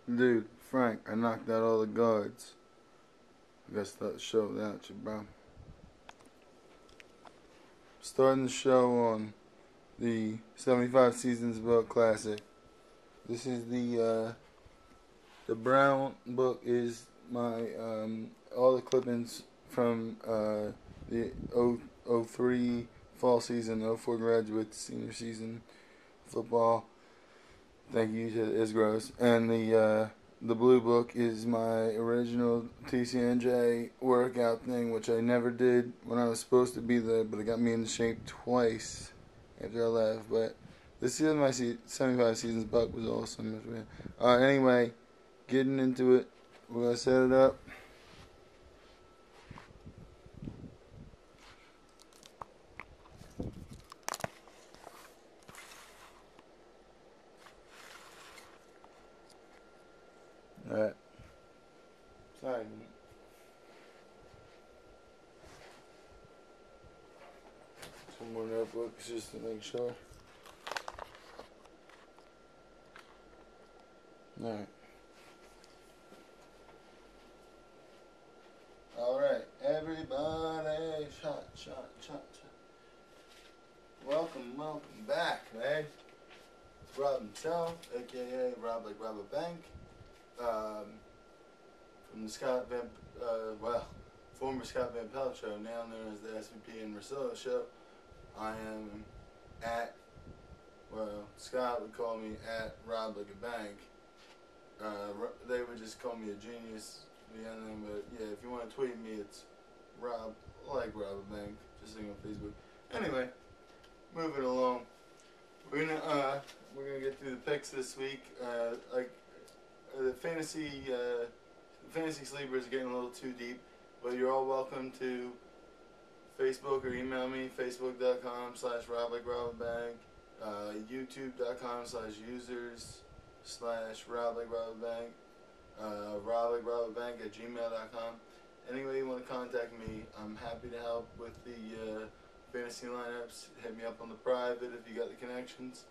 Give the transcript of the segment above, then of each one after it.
Dude, Frank, I knocked out all the guards. I gotta start the show without you, bro. Starting the show on the 75 Seasons Book Classic. This is the brown book is my all the clippings from the 03 fall season, 04 graduate senior season football. Thank you to Isgros. And the blue book is my original TCNJ workout thing, which I never did when I was supposed to be there, but it got me into shape twice after I left. But this is my 75 Seasons book was awesome. Anyway, getting into it, we're going to set it up. Alright. Sorry. Some more notebooks just to make sure. Alright. Alright, everybody, shot. Welcome back, man. It's Rob himself, aka Rob like Rob a Bank. From the former Scott Van Pelt show, now known as the SVP and Rosillo show. I am at, Scott would call me at Rob like a Bank. They would just call me a genius, but yeah, if you want to tweet me, it's Rob like Rob a Bank, just like on Facebook. Anyway, moving along. We're gonna get through the picks this week. The fantasy sleepers are getting a little too deep, but you're all welcome to Facebook or email me, facebook.com/RobLikeRobABank, youtube.com/users/RobLikeRobABank, RobLikeRobABank@gmail.com. Any way you want to contact me, I'm happy to help with the fantasy lineups. Hit me up on the private if you got the connections.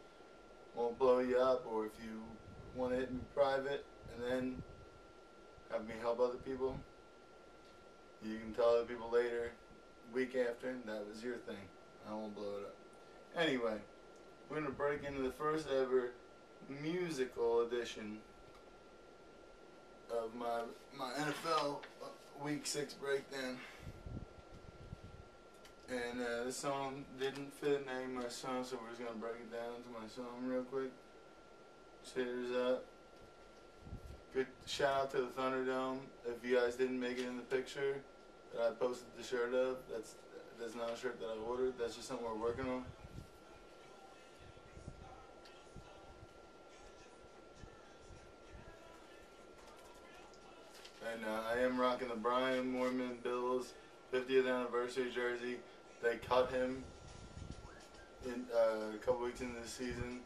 Won't blow you up, or if you want to hit me private and then have me help other people, you can tell other people later, week after, that was your thing. I won't blow it up. Anyway, we're going to break into the first ever musical edition of my NFL Week 6 breakdown. And this song didn't fit the name of my song, so we're just going to break it down into my song real quick. Cheers up. Good shout out to the Thunderdome. If you guys didn't make it in the picture that I posted the shirt of, that's not a shirt that I ordered. That's just something we're working on. And I am rocking the Brian Moorman Bills 50th anniversary jersey. They cut him in a couple weeks into the season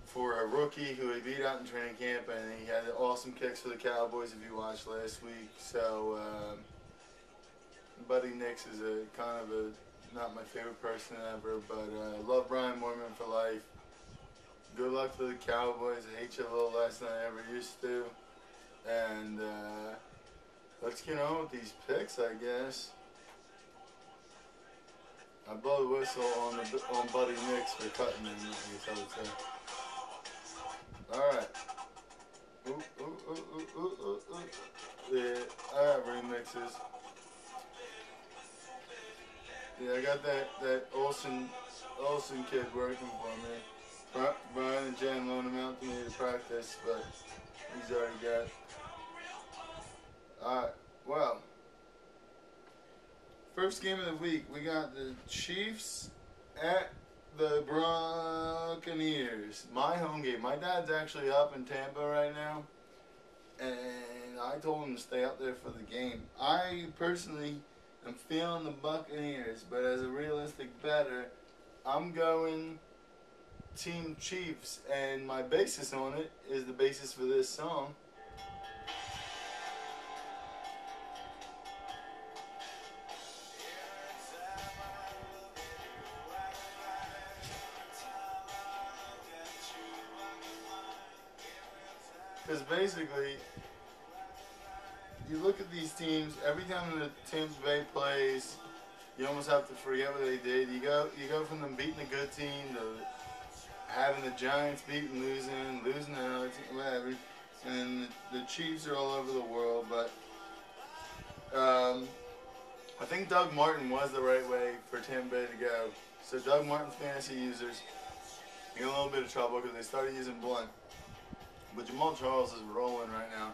for a rookie who he beat out in training camp, and he had awesome kicks for the Cowboys if you watched last week. So Buddy Nix is not my favorite person ever, but I love Brian Moorman for life. Good luck to the Cowboys. I hate you a little less than I ever used to. And let's get on with these picks, I guess. I blow the whistle on Buddy Nix for cutting him, I guess I would say. Alright. Ooh. Yeah, I have remixes. Yeah, I got that Olsen kid working for me. Brian and Jen loaned him out to me to practice, but he's already got it. Alright, well. First game of the week, we got the Chiefs at the Buccaneers. My home game. My dad's actually up in Tampa right now, and I told him to stay up there for the game. I personally am feeling the Buccaneers, but as a realistic bettor, I'm going Team Chiefs, and my basis on it is the basis for this song. Because basically, you look at these teams. Every time the Tampa Bay plays, you almost have to forget what they did. You go from them beating a good team to having the Giants beating, losing another team, whatever. And the Chiefs are all over the world, but I think Doug Martin was the right way for Tampa Bay to go. So Doug Martin's fantasy users in a little bit of trouble because they started using Blunt. But Jamal Charles is rolling right now.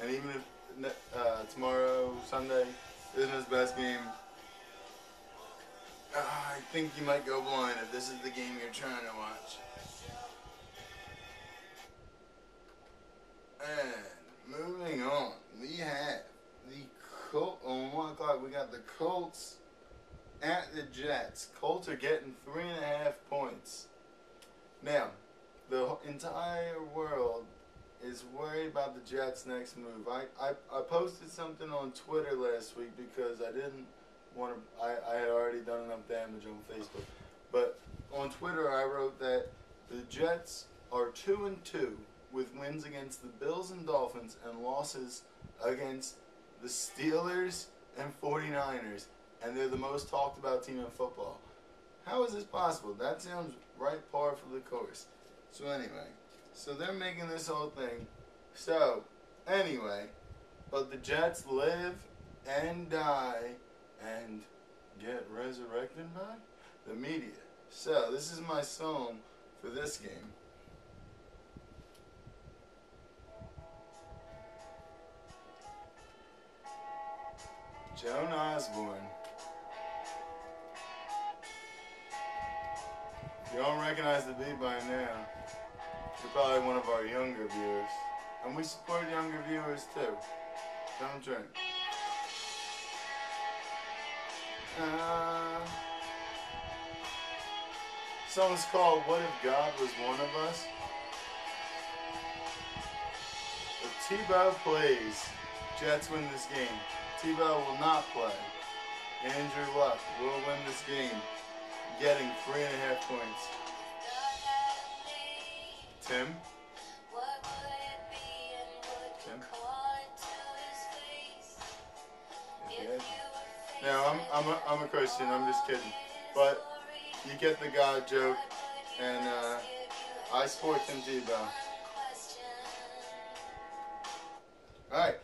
And even if tomorrow, Sunday, isn't his best game, I think you might go blind if this is the game you're trying to watch. And moving on, we have the Colts. On 1 o'clock, we got the Colts at the Jets. Colts are getting 3.5 points. Now, the entire world is worried about the Jets' next move. I posted something on Twitter last week because I didn't want to. I had already done enough damage on Facebook. But on Twitter, I wrote that the Jets are 2-2 with wins against the Bills and Dolphins and losses against the Steelers and 49ers. And they're the most talked about team in football. How is this possible? That sounds right par for the course. So anyway, so they're making this whole thing. So, anyway, but the Jets live and die and get resurrected by the media. So, this is my song for this game. Joan Osborne. If you don't recognize the beat by now, you're probably one of our younger viewers. And we support younger viewers too. Don't drink. Song's called What If God Was One of Us? If Tebow plays, Jets win this game. Tebow will not play. Andrew Luck will win this game, getting 3.5 points. Tim? Now, I'm a Christian, I'm just kidding. But you get the God joke, and I support Tim Tebow. Alright,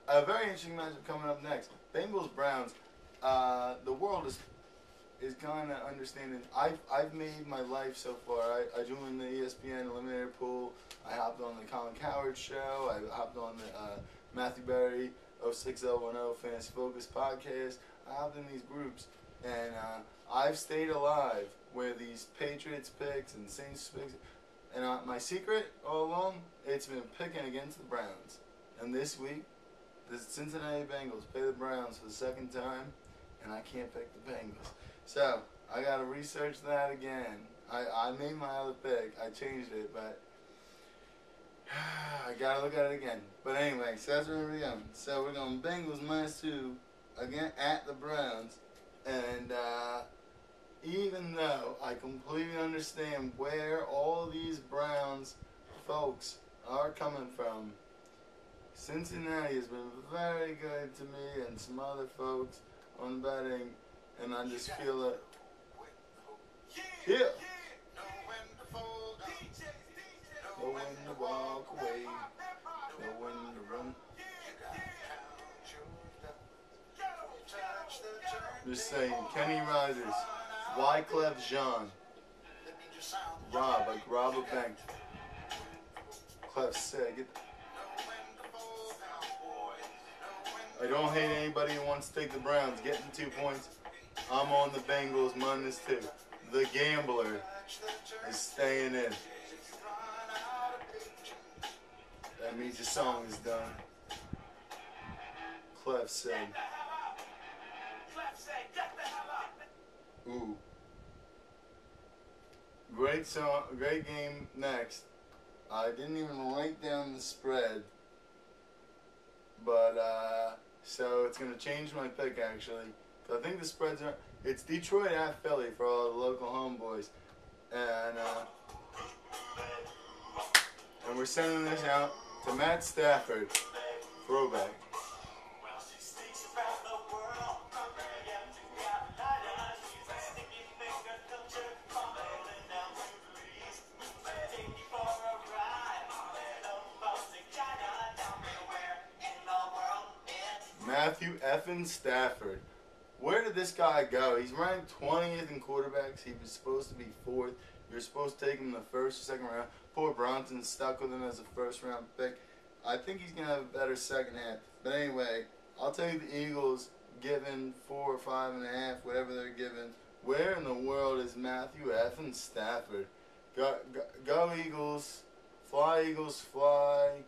a very interesting matchup coming up next. Bengals-Browns. The world is kind of understanding. I've made my life so far. I joined the ESPN Eliminator Pool. I hopped on the Colin Cowherd show. I hopped on the Matthew Berry 06010 Fantasy Focus podcast. I hopped in these groups, and I've stayed alive where these Patriots picks and Saints picks. And my secret all along, it's been picking against the Browns. And this week, the Cincinnati Bengals play the Browns for the second time, and I can't pick the Bengals. So, I gotta research that again. I made my other pick. I changed it, but I gotta look at it again. But anyway, so that's where we're going. So we're going Bengals -2 again at the Browns. And even though I completely understand where all these Browns folks are coming from, Cincinnati has been very good to me and some other folks on betting, and I just feel it. Yeah. Know when to walk away, know when to run. Just saying, Kenny Rogers, Wyclef Jean, Rob, like rob a bank. Clef said, I don't hate anybody who wants to take the Browns. Getting 2 points. I'm on the Bengals -2. The gambler is staying in. That means your song is done. Clef said. Ooh. Great song, great game next. I didn't even write down the spread. But, so it's going to change my pick actually. Cause I think the spreads are, it's Detroit at Philly for all the local homeboys. And we're sending this out to Matt Stafford, throwback. Matthew effing Stafford. Where did this guy go? He's ranked 20th in quarterbacks. He was supposed to be 4th. You're supposed to take him in the 1st or 2nd round. Poor Bronson stuck with him as a 1st round pick. I think he's going to have a better second half. But anyway, I'll tell you the Eagles given 4 or 5.5, whatever they're given. Where in the world is Matthew effing Stafford? Go Eagles. Eagles, fly.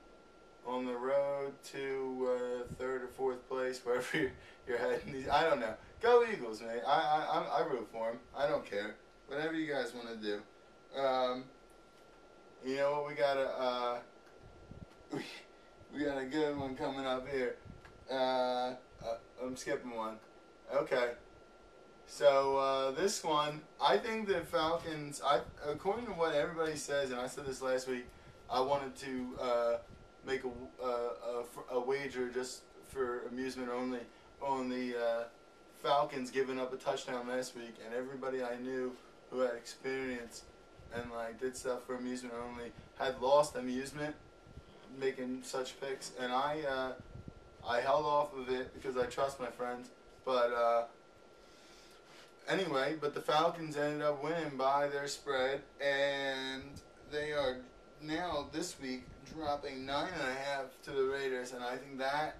On the road to 3rd or 4th place, wherever you're heading. I don't know. Go Eagles, man. I root for them. I don't care. Whatever you guys want to do. You know what? We got a good one coming up here. I'm skipping one. Okay. So this one, I think the Falcons. According to what everybody says, and I said this last week, I wanted to make a wager just for amusement only on the Falcons giving up a touchdown last week, and everybody I knew who had experience and like did stuff for amusement only had lost amusement making such picks, and I held off of it because I trust my friends. But anyway, but the Falcons ended up winning by their spread, and they are now this week dropping 9.5 to the Raiders, and I think that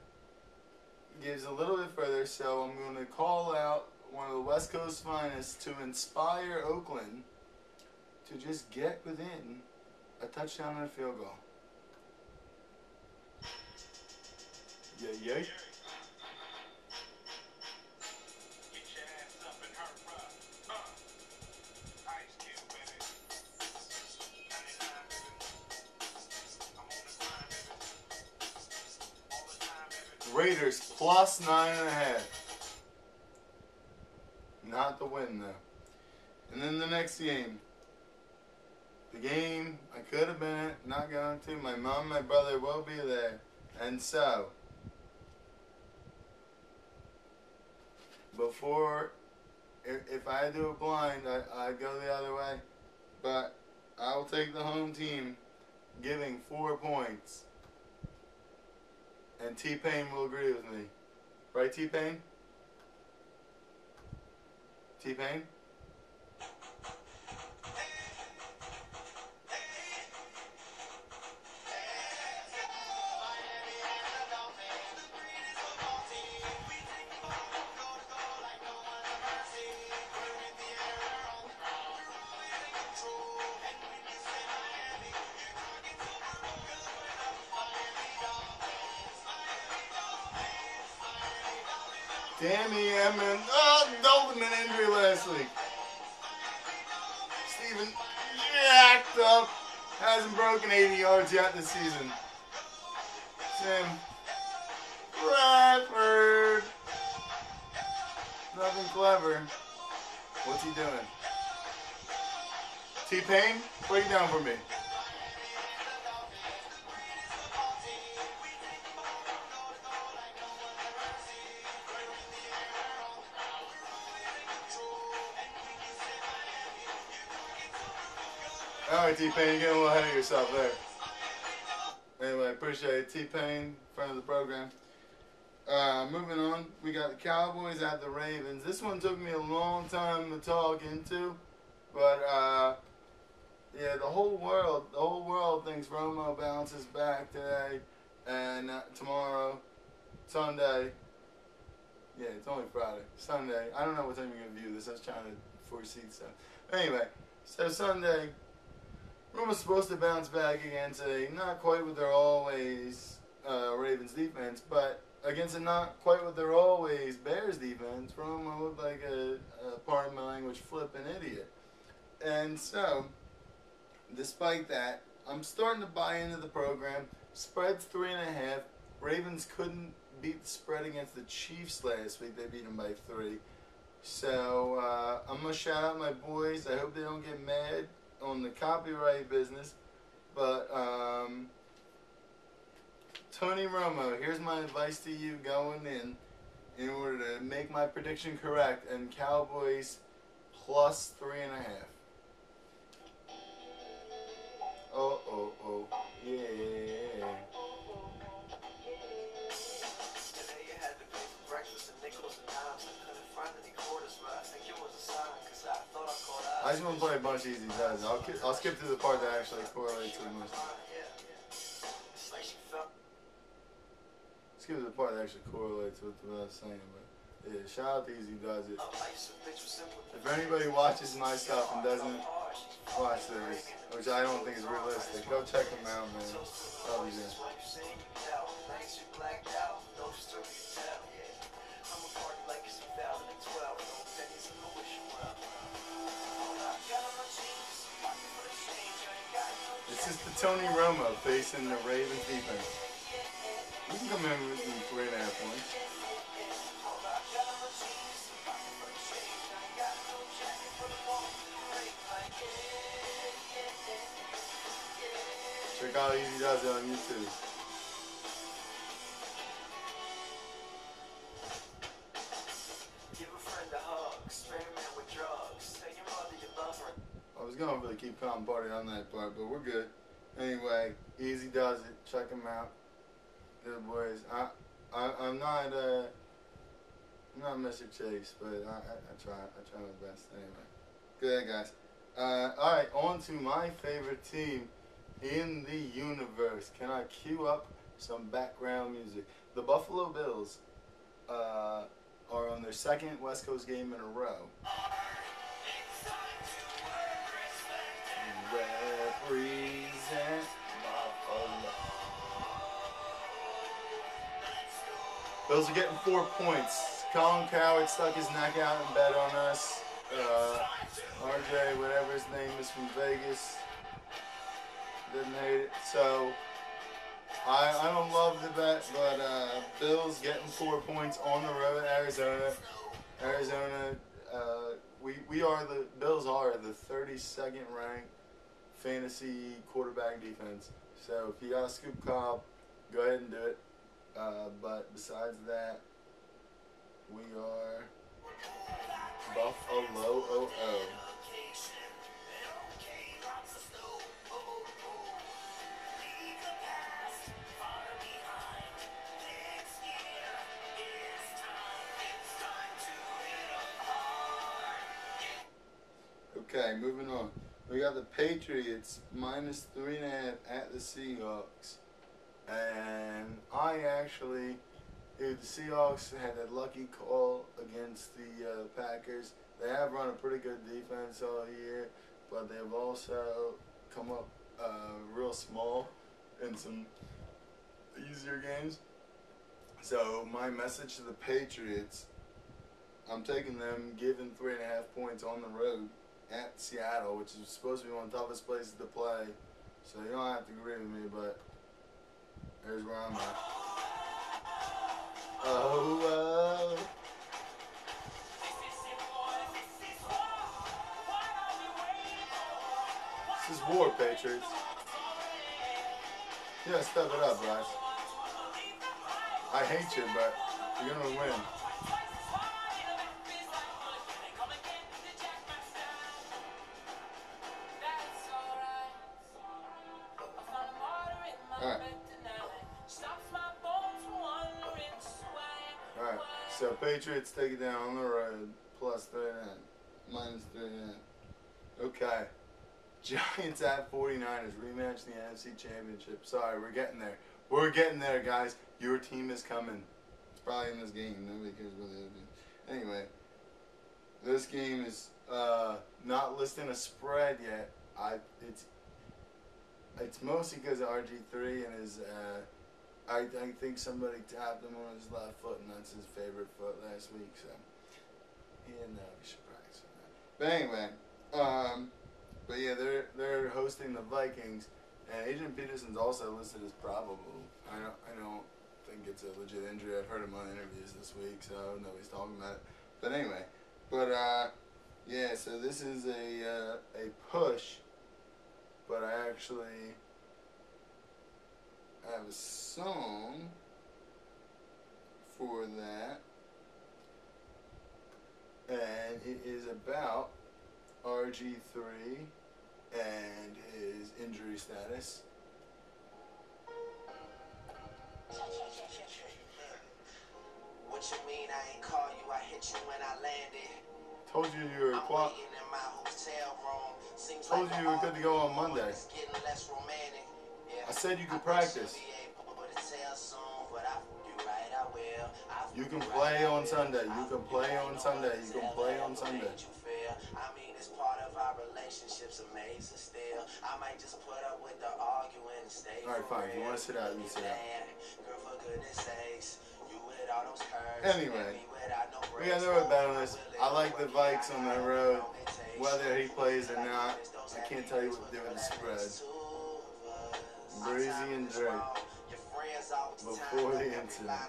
gives a little bit further. So I'm going to call out one of the West Coast finest to inspire Oakland to just get within a touchdown and a field goal. Yeah. Raiders plus 9.5. Not the win though. And then the next game. The game I could have been at, not going to. My mom and my brother will be there. And so, before, if I do it blind, I'd go the other way. But I will take the home team giving 4 points. And T-Pain will agree with me. Right, T-Pain? T-Pain? Danny Emmons. Dolman injury last week. Steven jacked up. Hasn't broken 80 yards yet this season. Sam Bradford. Nothing clever. What's he doing? T-Pain, break it down for me. Alright, T-Pain, you're getting a little ahead of yourself there. Anyway, appreciate it. T-Pain, friend of the program. Moving on, we got the Cowboys at the Ravens. This one took me a long time to talk into, but yeah, the whole world thinks Romo bounces back today and tomorrow, Sunday. Yeah, it's only Friday. Sunday. I don't know what time you're going to view this. I was trying to foresee stuff. Anyway, so Sunday, Romo's supposed to bounce back against a not quite what they're always Ravens defense, but against a not quite what they're always Bears defense. Romo looked like a pardon my language, flipping idiot. And so, despite that, I'm starting to buy into the program. Spread's 3.5. Ravens couldn't beat the spread against the Chiefs last week. They beat them by 3. So I'm going to shout out my boys. I hope they don't get mad on the copyright business. But Tony Romo. Here's my advice to you going in order to make my prediction correct. And Cowboys plus 3.5. Oh, yeah. I just want to play a bunch of easy does. I'll skip to the part that actually correlates with most. Skip to the part that actually correlates with what I was saying, but yeah, shout out to Easy Does It. If anybody watches my stuff and doesn't watch this, which I don't think is realistic, go check them out, man. That'll be good. This is the Tony Romo facing the Ravens defense. You can come in with 3.5 points. Check out Easy Does It on YouTube. Give a friend a hug, experiment with drugs. Tell your mother you love her. I was gonna really keep calm party on that part, but we're good. Anyway, Easy Does It. Check him out. Good boys. I'm not Mr. Chase, but I try my best anyway. Good guys. Alright, on to my favorite team in the universe. Can I cue up some background music? The Buffalo Bills are on their second West Coast game in a row. Represent Buffalo. Bills are getting 4 points. Colin Cowherd stuck his neck out and bet on us. RJ, whatever his name is from Vegas, didn't hate it. So I don't love the bet, but Bills getting 4 points on the road at Arizona. The Bills are the 32nd ranked fantasy quarterback defense. So if you got a scoop Cobb, go ahead and do it. But besides that, we are Buffalo. Okay, moving on. We got the Patriots minus 3.5 at the Seahawks. And the Seahawks had a lucky call against the Packers. They have run a pretty good defense all year, but they've also come up real small in some easier games. So my message to the Patriots, I'm taking them giving 3.5 points on the road at Seattle, which is supposed to be one of the toughest places to play. So you don't have to agree with me, but here's where I'm at. This is war, Patriots. Yeah, step it up, guys. I hate you, but you're gonna win. Alright, so Patriots take it down on the road, plus 3.5, minus 3.5. Okay, Giants at 49ers, rematch the NFC Championship. Sorry, we're getting there. We're getting there, guys. Your team is coming. It's probably in this game. Nobody cares about the other team. Anyway, this game is not listing a spread yet. It's mostly because of RG3 and his. I think somebody tapped him on his left foot, and that's his favorite foot last week. So he didn't know he should practice on that. But anyway, but yeah, they're hosting the Vikings, and Adrian Peterson's also listed as probable. I don't think it's a legit injury. I've heard him on interviews this week, so nobody's talking about it. But anyway, yeah. So this is a push, but I actually have have a song for that, and it is about RG3 and his injury status. What you mean I ain't call you? I hit you when I landed. Told you you were waiting in my hotel room. Seems told like you were good to go on Monday. It's getting less romantic. Yeah. I said you could practice. You can play on Sunday. You can play on Sunday. You can play on Sunday. I mean, it's part of our relationship's amazing still. I might just put up with the arguing and stay. Alright, fine. If you want to sit out, you sit out. Girl, for goodness sakes, you with all those curves. Anyway, we got no bet on this. I like the Vikes on the road, whether he plays or not. I can't tell you what to do with the spread. Breezy and Drake before the incident.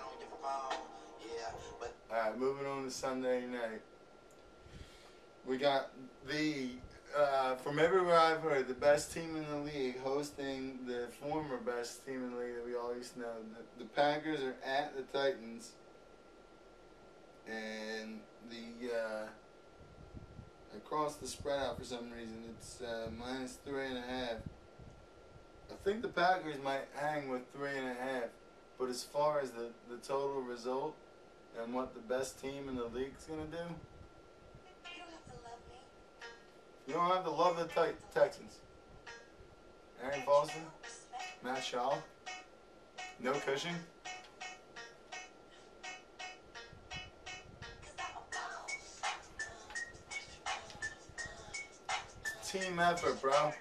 Alright, moving on to Sunday night. We got the, from everywhere I've heard, the best team in the league hosting the former best team in the league that we all used to know. The Packers are at the Titans. And I crossed the spread out for some reason. It's minus 3.5. I think the Packers might hang with 3.5. But as far as the total result and what the best team in the league's gonna do, you don't have to love the Texans. Aaron Foster, Matt Shaw, no Cushing. Team effort, bro.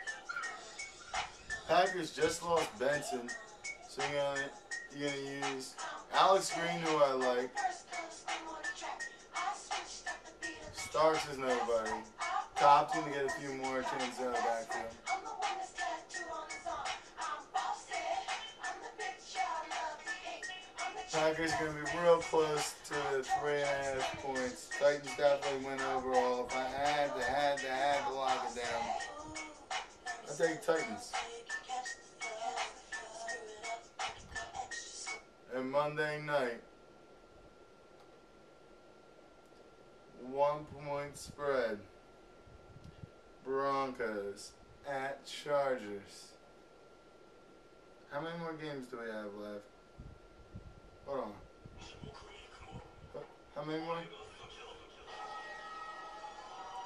Packers just lost Benson, so you're gonna use Alex Green, who I like. Starks is nobody. Cobb's gonna get a few more chances out of the backfield. Packers are gonna be real close to 3.5 points. Titans definitely win overall. If I had to lock it down, I'd take Titans. And Monday night, 1 point spread. Broncos at Chargers. How many more games do we have left? Hold on. How many more?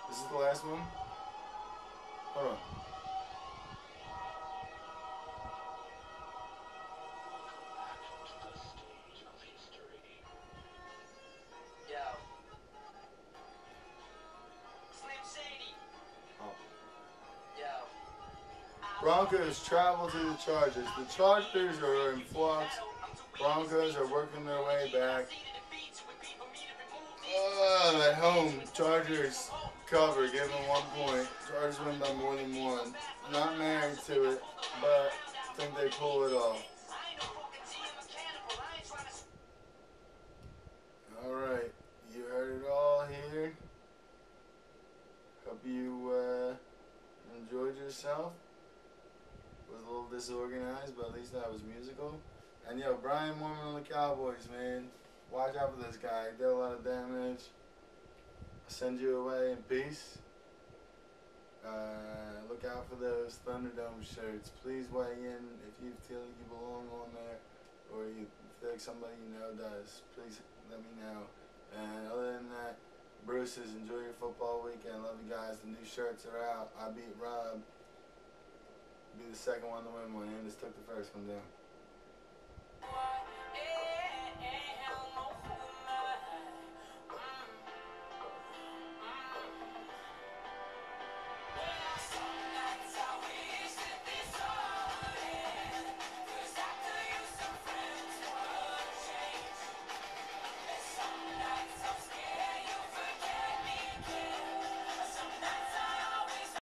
This is the last one? Hold on. Broncos travel to the Chargers. The Chargers are in flux. Broncos are working their way back. At home, Chargers cover, give them 1 point. Chargers win by more than one. Not married to it, but I think they pull it off. Alright, you heard it all here. Hope you enjoyed yourself. Was a little disorganized, but at least I was musical. And yo, Brian Moorman on the Cowboys, man. Watch out for this guy. He did a lot of damage. I'll send you away in peace. Look out for those Thunderdome shirts. Please weigh in if you feel like you belong on there, or you feel like somebody you know does. Please let me know. And other than that, Bruce's, enjoy your football weekend. Love you guys. The new shirts are out. I beat Rob. Be the second one to win one. Andis took the first one down.